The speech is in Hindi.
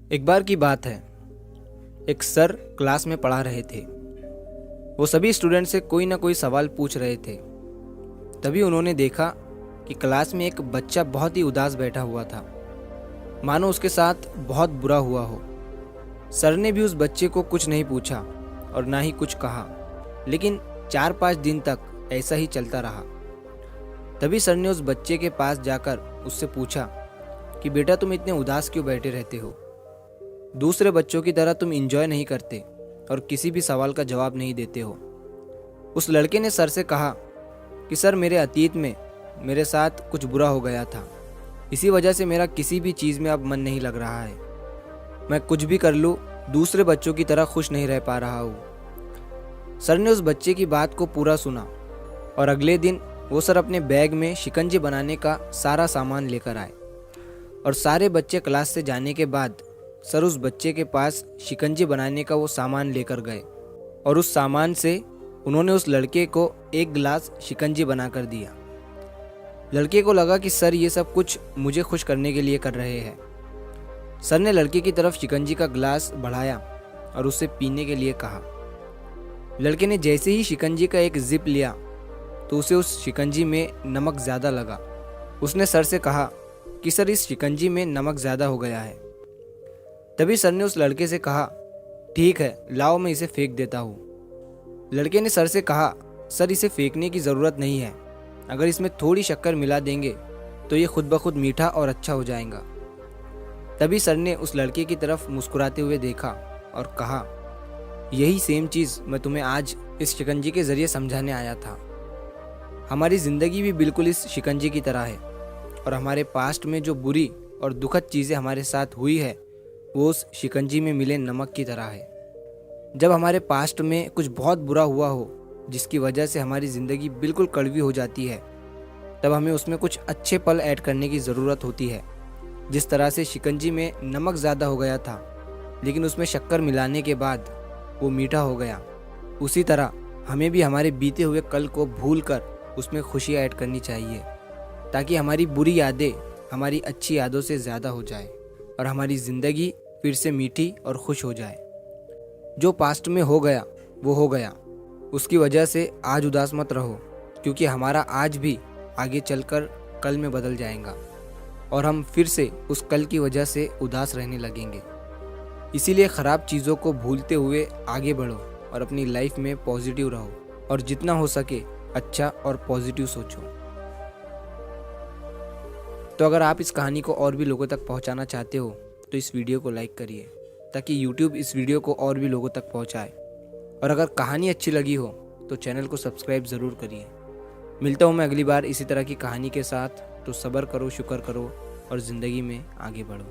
एक बार की बात है, एक सर क्लास में पढ़ा रहे थे। वो सभी स्टूडेंट से कोई ना कोई सवाल पूछ रहे थे। तभी उन्होंने देखा कि क्लास में एक बच्चा बहुत ही उदास बैठा हुआ था, मानो उसके साथ बहुत बुरा हुआ हो। सर ने भी उस बच्चे को कुछ नहीं पूछा और ना ही कुछ कहा, लेकिन 4-5 दिन तक ऐसा ही चलता रहा। तभी सर ने उस बच्चे के पास जाकर उससे पूछा कि बेटा, तुम इतने उदास क्यों बैठे रहते हो? दूसरे बच्चों की तरह तुम एंजॉय नहीं करते और किसी भी सवाल का जवाब नहीं देते हो। उस लड़के ने सर से कहा कि सर, मेरे अतीत में मेरे साथ कुछ बुरा हो गया था। इसी वजह से मेरा किसी भी चीज़ में अब मन नहीं लग रहा है। मैं कुछ भी कर लूँ, दूसरे बच्चों की तरह खुश नहीं रह पा रहा हूँ। सर ने उस बच्चे की बात को पूरा सुना और अगले दिन वो सर अपने बैग में शिकंजी बनाने का सारा सामान लेकर आए। और सारे बच्चे क्लास से जाने के बाद सर उस बच्चे के पास शिकंजी बनाने का वो सामान लेकर गए और उस सामान से उन्होंने उस लड़के को एक गिलास शिकंजी बनाकर दिया। लड़के को लगा कि सर ये सब कुछ मुझे खुश करने के लिए कर रहे हैं। सर ने लड़के की तरफ शिकंजी का गिलास बढ़ाया और उसे पीने के लिए कहा। लड़के ने जैसे ही शिकंजी का एक जिप लिया तो उसे उस शिकंजी में नमक ज़्यादा लगा। उसने सर से कहा कि सर, इस शिकंजी में नमक ज़्यादा हो गया है। तभी सर ने उस लड़के से कहा, ठीक है, लाओ मैं इसे फेंक देता हूँ। लड़के ने सर से कहा, सर, इसे फेंकने की ज़रूरत नहीं है। अगर इसमें थोड़ी शक्कर मिला देंगे तो ये खुद ब खुद मीठा और अच्छा हो जाएगा। तभी सर ने उस लड़के की तरफ मुस्कुराते हुए देखा और कहा, यही सेम चीज़ मैं तुम्हें आज इस शिकंजी के ज़रिए समझाने आया था। हमारी ज़िंदगी भी बिल्कुल इस शिकंजी की तरह है और हमारे पास्ट में जो बुरी और दुखद चीज़ें हमारे साथ हुई है वो उस शिकंजी में मिले नमक की तरह है। जब हमारे पास्ट में कुछ बहुत बुरा हुआ हो जिसकी वजह से हमारी ज़िंदगी बिल्कुल कड़वी हो जाती है, तब हमें उसमें कुछ अच्छे पल ऐड करने की ज़रूरत होती है। जिस तरह से शिकंजी में नमक ज़्यादा हो गया था लेकिन उसमें शक्कर मिलाने के बाद वो मीठा हो गया, उसी तरह हमें भी हमारे बीते हुए कल को भूल कर उसमें खुशियाँ ऐड करनी चाहिए, ताकि हमारी बुरी यादें हमारी अच्छी यादों से ज़्यादा हो जाए और हमारी ज़िंदगी फिर से मीठी और खुश हो जाए। जो पास्ट में हो गया वो हो गया, उसकी वजह से आज उदास मत रहो, क्योंकि हमारा आज भी आगे चलकर कल में बदल जाएगा और हम फिर से उस कल की वजह से उदास रहने लगेंगे। इसीलिए ख़राब चीज़ों को भूलते हुए आगे बढ़ो और अपनी लाइफ में पॉजिटिव रहो और जितना हो सके अच्छा और पॉजिटिव सोचो। तो अगर आप इस कहानी को और भी लोगों तक पहुंचाना चाहते हो तो इस वीडियो को लाइक करिए, ताकि YouTube इस वीडियो को और भी लोगों तक पहुंचाए। और अगर कहानी अच्छी लगी हो तो चैनल को सब्सक्राइब ज़रूर करिए। मिलता हूँ मैं अगली बार इसी तरह की कहानी के साथ। तो सब्र करो, शुक्र करो और ज़िंदगी में आगे बढ़ो।